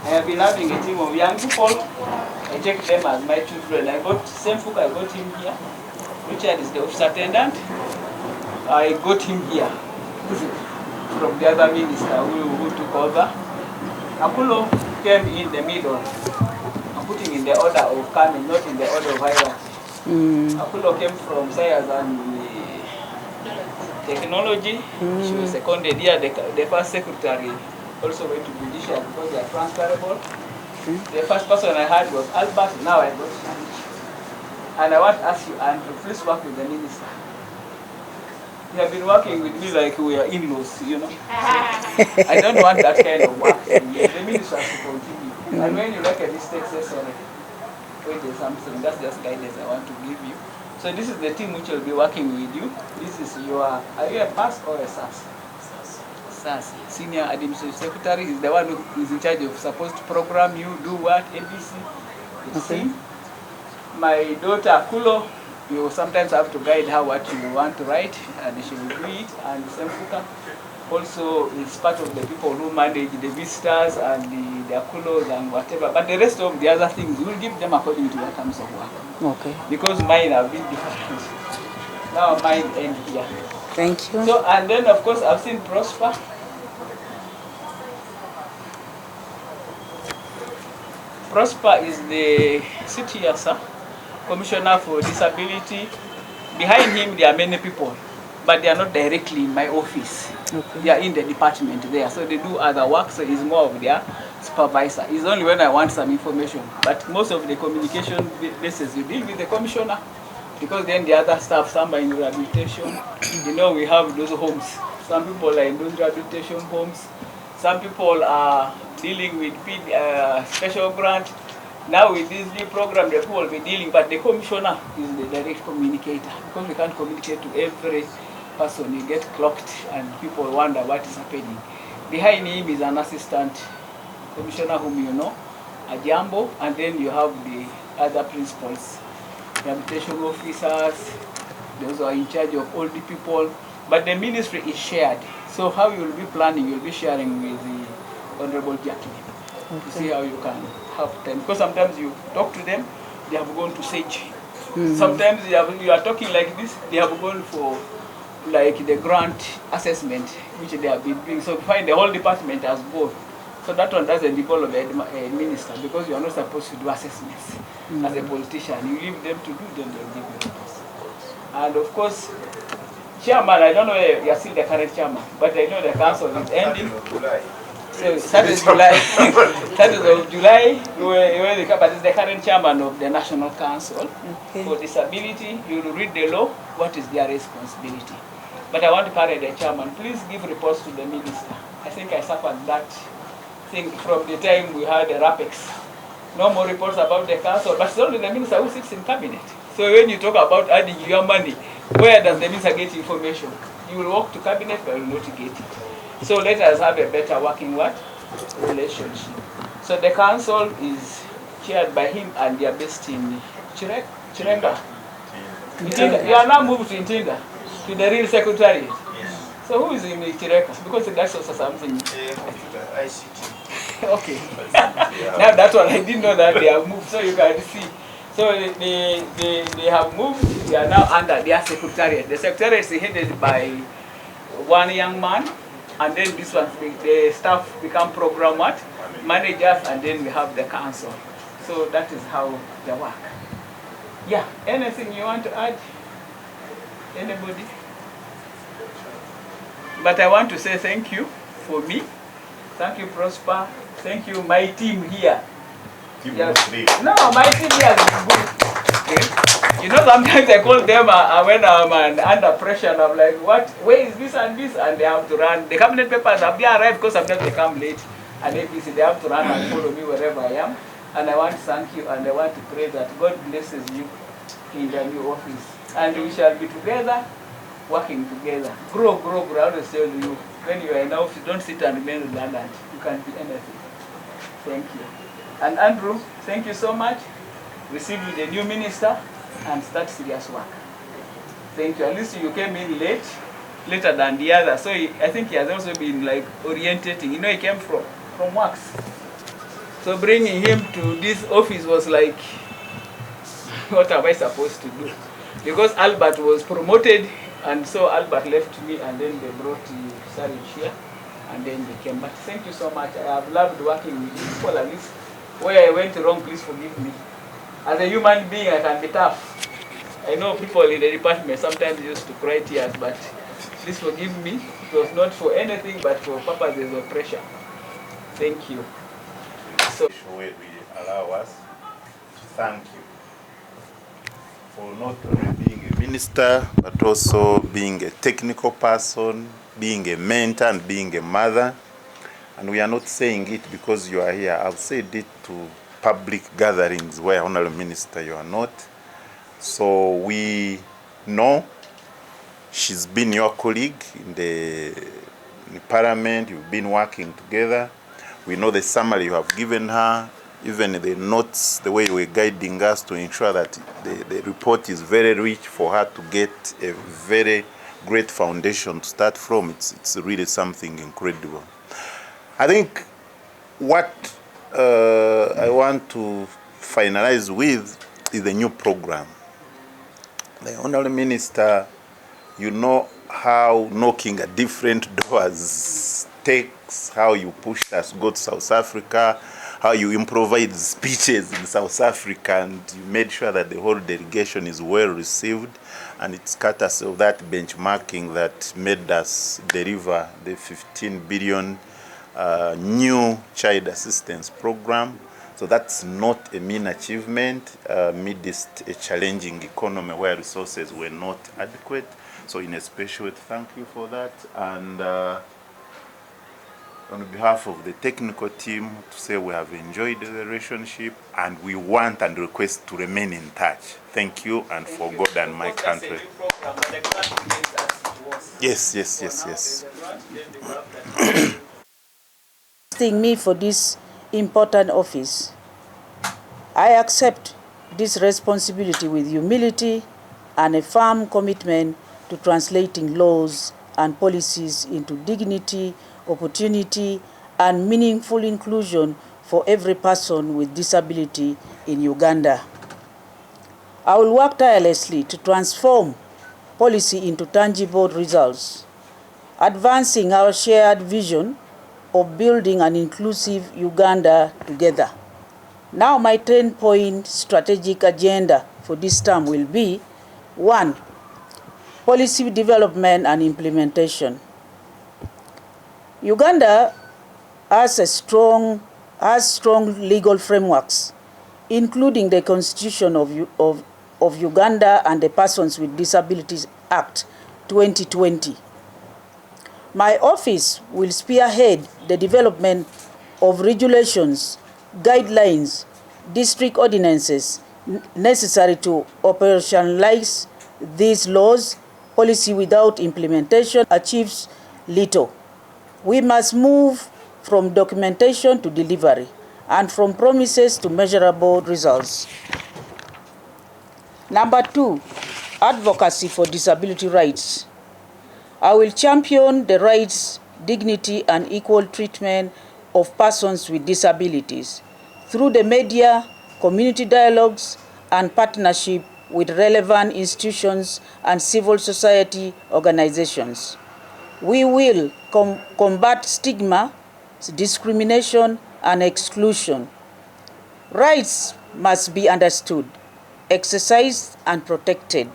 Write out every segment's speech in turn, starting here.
I have been having a team of young people. I take them as my children. I got Semfuka, I got him here. Richard is the office attendant. I got him here from the other minister who took over. Akulo came in the middle. I'm putting in the order of coming, not in the order of hierarchy. Akulo came from science and technology. She was seconded here. The first secretary also went to judicial because they are transferable. The first person I had was Albert. Now I got Shani. And I want to ask you, Andrew, please work with the minister. You have been working with me like we are in-laws, you know. I don't want that kind of work. The minister has to continue. And when you look at this text, say sorry. Wait, there's something. That's just guidance I want to give you. So this is the team which will be working with you. This is your, are you a PAS or a SAS? SAS. Senior Administrative Secretary is the one who is in charge of supposed to program you, do what, ABC. Okay. My daughter Kulo, you sometimes have to guide her what you want to write, and she will do it. And Semfuka also is part of the people who manage the visitors and the Akulos and whatever. But the rest of the other things, we will give them according to their terms of work. Okay. Because mine have been different. Now mine end here. Thank you. So, and then of course I've seen Prosper. Prosper is the city sir, Commissioner for Disability. Behind him there are many people, but they are not directly in my office. Okay. They are in the department there, so they do other work, so he's more of their supervisor. It's only when I want some information, but most of the communication basis you deal with the commissioner, because then the other staff, some are in rehabilitation. You know, we have those homes. Some people are in those rehabilitation homes. Some people are dealing with special grant. Now with this new program, the people will be dealing, but the commissioner is the direct communicator, because we can't communicate to every person. You get clocked and people wonder what is happening. Behind him is an assistant commissioner whom you know, a Jambo, and then you have the other principals, rehabilitation officers, those who are in charge of all the people. But the ministry is shared. So how you will be planning, you'll be sharing with the Honorable Jacqueline. Okay. To see how you can help them. Because sometimes you talk to them, they have gone to Sage. Sometimes you are talking like this, they have gone for like the grant assessment, which they have been doing. So find the whole department has gone. So that one doesn't involve a minister, because you are not supposed to do assessments as a politician. You leave them to do, then they'll give you the post. And of course, chairman, I don't know if you are still the current chairman, but I know the council is ending. So that is July. That is of July, but it's the current chairman of the National Council for Disability. You will read the law, what is their responsibility. But I want to carry the chairman. Please give reports to the minister. I think I suffered that thing from the time we had the RAPEX. No more reports about the council, but it's only the minister who sits in cabinet. So when you talk about adding your money, where does the minister get information? You will walk to cabinet, but you will not get it. So let us have a better working relationship. So the council is chaired by him, and they are based in Chirenga. You are now moved to Intinga, to the real secretariat. Yes. So who is in Chireka? Because that's also something. ICT. Okay. Now that one, I didn't know that they have moved, so you can see. So they have moved, they are now under their secretariat. The secretariat is headed by one young man, and then this one, the staff become program managers, and then we have the council. So that is how they work. Yeah, anything you want to add? Anybody? But I want to say thank you for me. Thank you, Prosper. Thank you, my team here. No, my team here is good. Okay? You know, sometimes I call them when I'm under pressure, and I'm like, what? Where is this and this? And they have to run. The cabinet papers have arrived, because sometimes they come late. And ABC, they have to run and follow me wherever I am. And I want to thank you, and I want to pray that God blesses you in the new office. And we shall be together, working together. Grow, grow, grow. I always tell you, when you are in office, don't sit and remain redundant. You can be anything. Thank you. And Andrew, thank you so much. Receive you the new minister and start serious work. Thank you. At least you came in later than the other. So I think he has also been like orientating. You know, he came from works. So bringing him to this office was like, what am I supposed to do? Because Albert was promoted, and so Albert left me, and then they brought Sarich here, and then they came back. Thank you so much. I have loved working with you people. At least where I went wrong, please forgive me. As a human being, I can be tough. I know people in the department sometimes used to cry tears, but please forgive me. It was not for anything, but for purposes of pressure. Thank you. So will allow us to thank you for not only being a minister, but also being a technical person, being a mentor, and being a mother. And we are not saying it because you are here. I've said it to public gatherings where, Honorable Minister, you are not. So we know she's been your colleague in the Parliament. You've been working together. We know the summary you have given her, even the notes, the way you were guiding us to ensure that the report is very rich for her to get a very great foundation to start from. It's really something incredible. I think what I want to finalize with is the new program. The Honorable Minister, you know how knocking at different doors takes, how you pushed us to go to South Africa, how you improvised speeches in South Africa, and you made sure that the whole delegation is well received. And it's courtesy of that benchmarking that made us deliver the 15 billion new child assistance program. So that's not a mean achievement amidst a challenging economy where resources were not adequate. So in a special way, thank you for that. And on behalf of the technical team, to say we have enjoyed the relationship and we want and request to remain in touch. Thank you, and for God and my country. Yes. Asking me for this important office, I accept this responsibility with humility and a firm commitment to translating laws and policies into dignity, opportunity, and meaningful inclusion for every person with disability in Uganda. I will work tirelessly to transform policy into tangible results, advancing our shared vision of building an inclusive Uganda together. Now my 10-point strategic agenda for this term will be: 1. Policy development and implementation. Uganda has strong legal frameworks, including the Constitution of Uganda and the Persons with Disabilities Act 2020. My office will spearhead the development of regulations, guidelines, district ordinances necessary to operationalize these laws. Policy without implementation achieves little. We must move from documentation to delivery and from promises to measurable results. Number 2, advocacy for disability rights. I will champion the rights, dignity, and equal treatment of persons with disabilities through the media, community dialogues, and partnership with relevant institutions and civil society organizations. We will combat stigma, discrimination, and exclusion. Rights must be understood, exercised, and protected.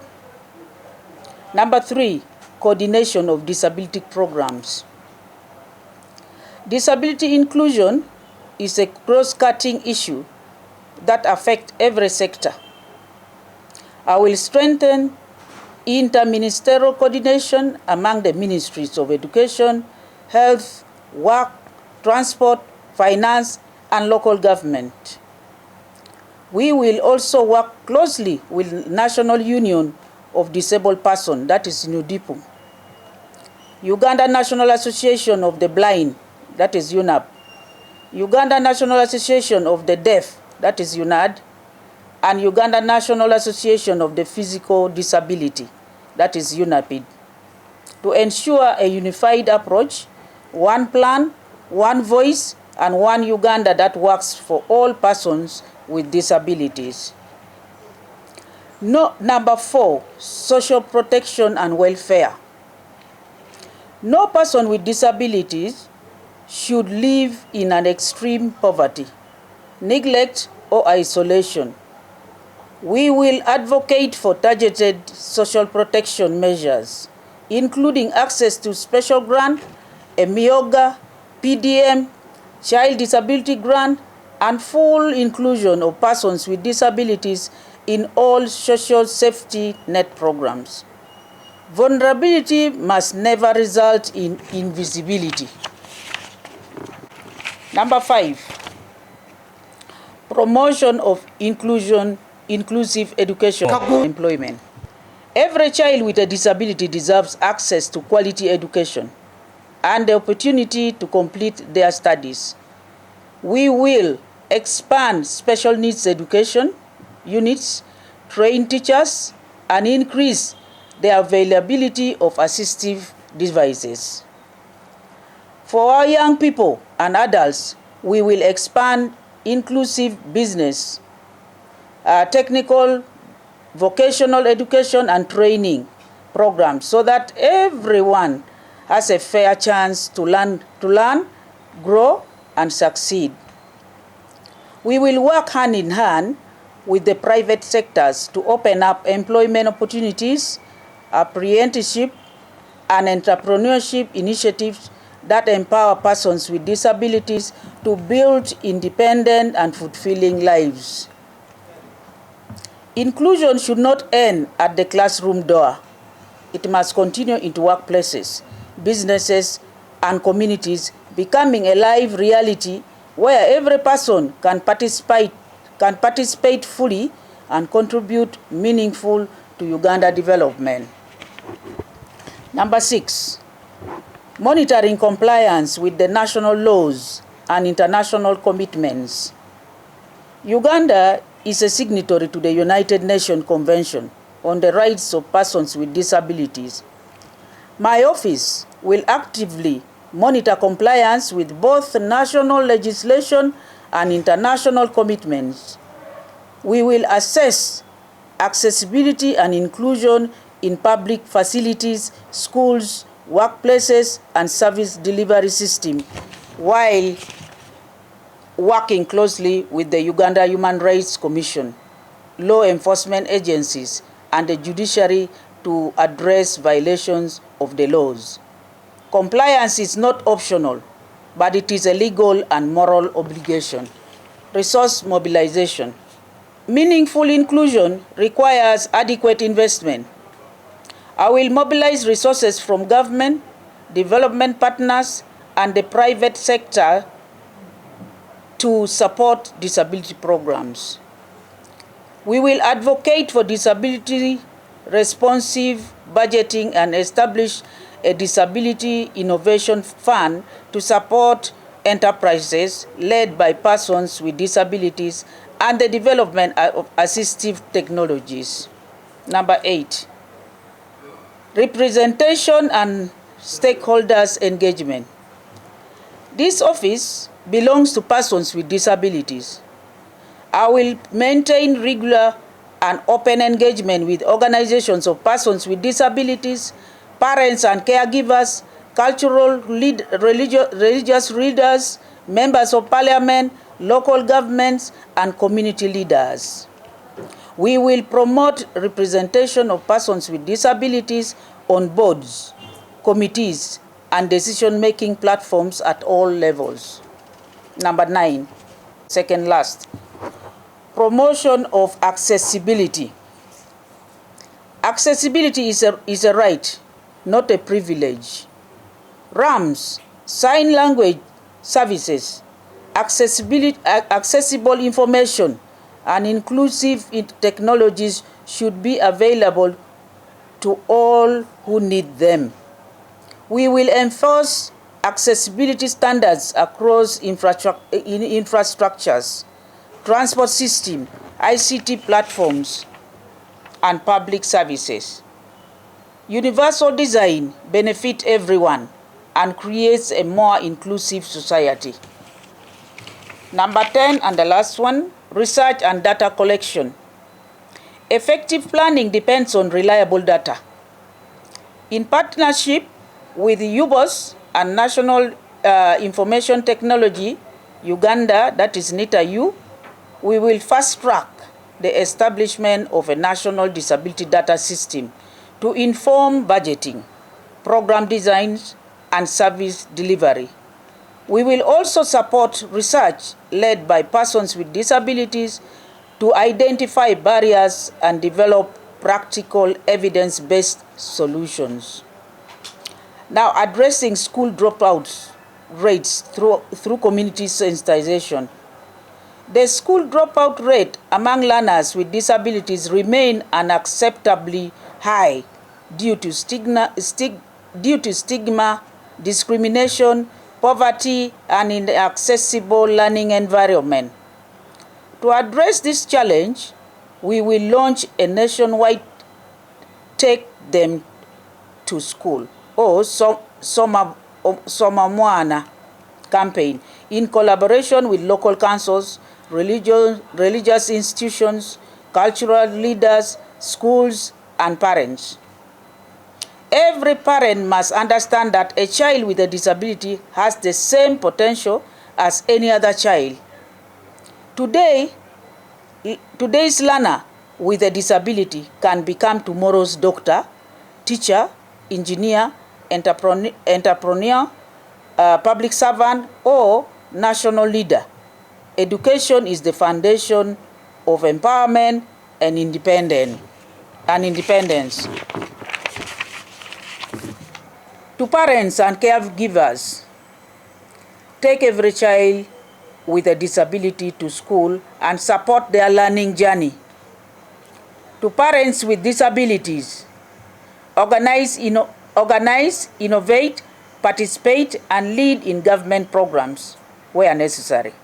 Number 3, coordination of disability programs. Disability inclusion is a cross-cutting issue that affects every sector. I will strengthen interministerial coordination among the ministries of education, health, work, transport, finance, and local government. We will also work closely with National Union of Disabled Persons, that is NUDIPU, Uganda National Association of the Blind, that is UNAP, Uganda National Association of the Deaf, that is UNAD, and Uganda National Association of the Physical Disability, that is UNAPID, to ensure a unified approach, one plan, one voice, and one Uganda that works for all persons with disabilities. Number 4, social protection and welfare. No person with disabilities should live in an extreme poverty, neglect, or isolation. We will advocate for targeted social protection measures, including access to special grant, EMIOGA, PDM, child disability grant, and full inclusion of persons with disabilities in all social safety net programs. Vulnerability must never result in invisibility. Number 5, promotion of inclusive education and employment. Every child with a disability deserves access to quality education and the opportunity to complete their studies. We will expand special needs education units, train teachers, and increase the availability of assistive devices. For our young people and adults, we will expand inclusive business, technical, vocational education, and training programs so that everyone has a fair chance to learn, grow, and succeed. We will work hand in hand with the private sectors to open up employment opportunities, apprenticeship, and entrepreneurship initiatives that empower persons with disabilities to build independent and fulfilling lives. Inclusion should not end at the classroom door. It must continue into workplaces, businesses, and communities, becoming a live reality where every person can participate fully and contribute meaningful to Uganda development. Number 6, monitoring compliance with the national laws and international commitments. Uganda is a signatory to the United Nations Convention on the Rights of Persons with Disabilities. My office will actively monitor compliance with both national legislation and international commitments. We will assess accessibility and inclusion in public facilities, schools, workplaces, and service delivery system while working closely with the Uganda Human Rights Commission, law enforcement agencies, and the judiciary to address violations of the laws. Compliance is not optional, but it is a legal and moral obligation. Resource mobilization. Meaningful inclusion requires adequate investment. I will mobilize resources from government, development partners, and the private sector to support disability programs. We will advocate for disability responsive budgeting and establish a disability innovation fund to support enterprises led by persons with disabilities and the development of assistive technologies. Number 8, representation and stakeholders engagement. This office belongs to persons with disabilities. I will maintain regular and open engagement with organizations of persons with disabilities, parents and caregivers, cultural, religious leaders, members of parliament, local governments, and community leaders. We will promote representation of persons with disabilities on boards, committees, and decision-making platforms at all levels. Number 9, second last, promotion of accessibility. Accessibility is a right, not a privilege. RAMs, sign language services, accessible information, and inclusive technologies should be available to all who need them. We will enforce accessibility standards across infrastructures, transport system, ICT platforms, and public services. Universal design benefits everyone and creates a more inclusive society. Number 10, and the last one, research and data collection. Effective planning depends on reliable data. In partnership with UBOS and National Information Technology, Uganda, that is NITA-U, we will fast track the establishment of a national disability data system to inform budgeting, program designs, and service delivery. We will also support research led by persons with disabilities to identify barriers and develop practical evidence-based solutions. Now, addressing school dropout rates through community sensitization. The school dropout rate among learners with disabilities remain unacceptably high due to stigma, discrimination, poverty, and inaccessible learning environment. To address this challenge, we will launch a nationwide Take Them to School or Somamwana campaign in collaboration with local councils, religious institutions, cultural leaders, schools, and parents. Every parent must understand that a child with a disability has the same potential as any other child. Today's learner with a disability can become tomorrow's doctor, teacher, engineer, entrepreneur, public servant, or national leader. Education is the foundation of empowerment and independence. To parents and caregivers, take every child with a disability to school and support their learning journey. To parents with disabilities, organize, innovate, participate, and lead in government programs where necessary.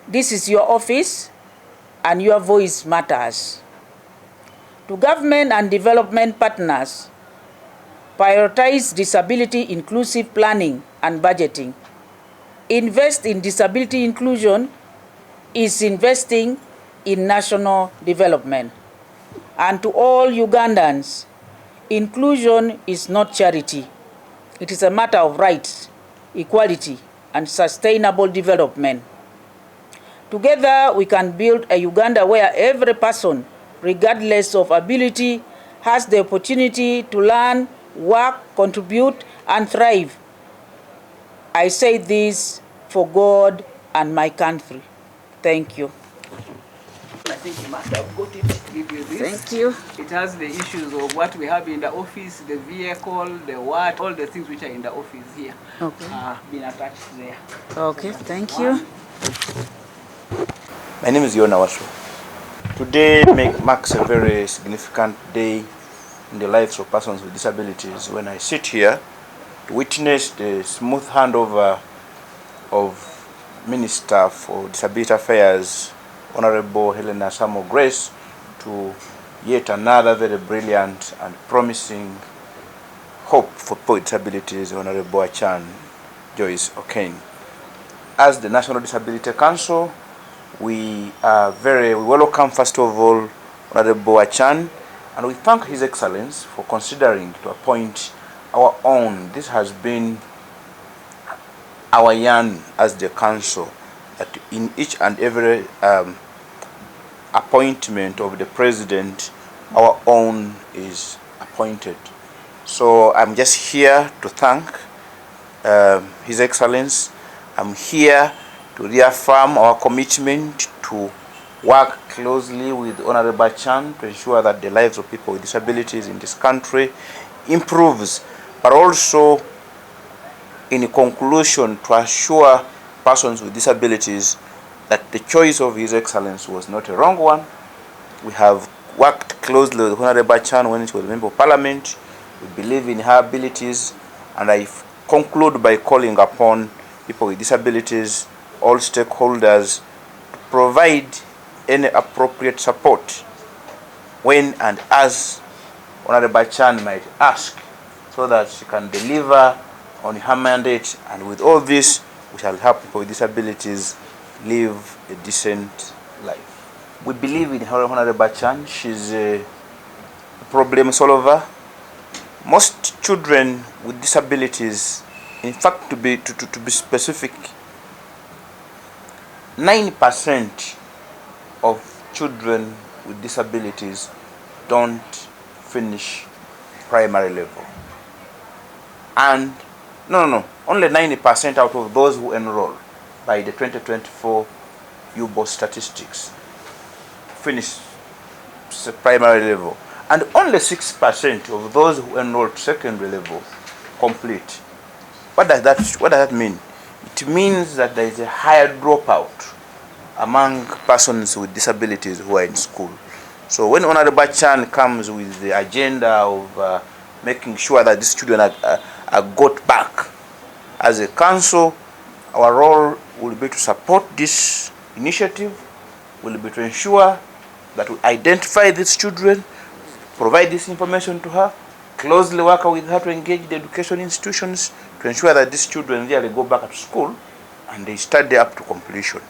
This is your office, and your voice matters. To government and development partners, prioritize disability inclusive planning and budgeting. Invest in disability inclusion is investing in national development. And to all Ugandans, inclusion is not charity. It is a matter of rights, equality, and sustainable development. Together, we can build a Uganda where every person, regardless of ability, has the opportunity to learn, work, contribute, and thrive. I say this for God and my country. Thank you. I think you must have got it. Give you this. Thank you. It has the issues of what we have in the office, the vehicle, the what, all the things which are in the office here. Okay. Been attached there. Okay, thank you. My name is Hon Acan. Today marks a very significant day in the lives of persons with disabilities when I sit here to witness the smooth handover of Minister for Disability Affairs, Honorable Helena Samo Grace, to yet another very brilliant and promising hope for people with disabilities, Honorable Acan, Joyce, Okeny. As the National Disability Council, we welcome first of all Honorable Acan, and we thank His Excellency for considering to appoint our own. This has been our yarn as the council, that in each and every appointment of the president, our own is appointed. So I'm just here to thank His Excellency. I'm here to reaffirm our commitment to work closely with Honorable Acan to ensure that the lives of people with disabilities in this country improves, but also in conclusion to assure persons with disabilities that the choice of His Excellency was not a wrong one. We have worked closely with Honorable Acan when she was a member of Parliament. We believe in her abilities, and I conclude by calling upon people with disabilities, all stakeholders, to provide any appropriate support when and as Honorable Acan might ask, so that she can deliver on her mandate. And with all this, we shall help people with disabilities live a decent life. We believe in Hon Acan. She's a problem solver. Most children with disabilities, in fact, to be specific, 9% of children with disabilities don't finish primary level. And only 90% out of those who enroll by the 2024 UBO statistics finish primary level, and only 6% of those who enroll to secondary level complete. What does that mean? It means that there is a higher dropout among persons with disabilities who are in school. So when Hon Acan comes with the agenda of making sure that these children are got back, as a council, our role will be to support this initiative, will be to ensure that we identify these children, provide this information to her, closely work with her to engage the education institutions to ensure that these children really go back to school and they study up to completion.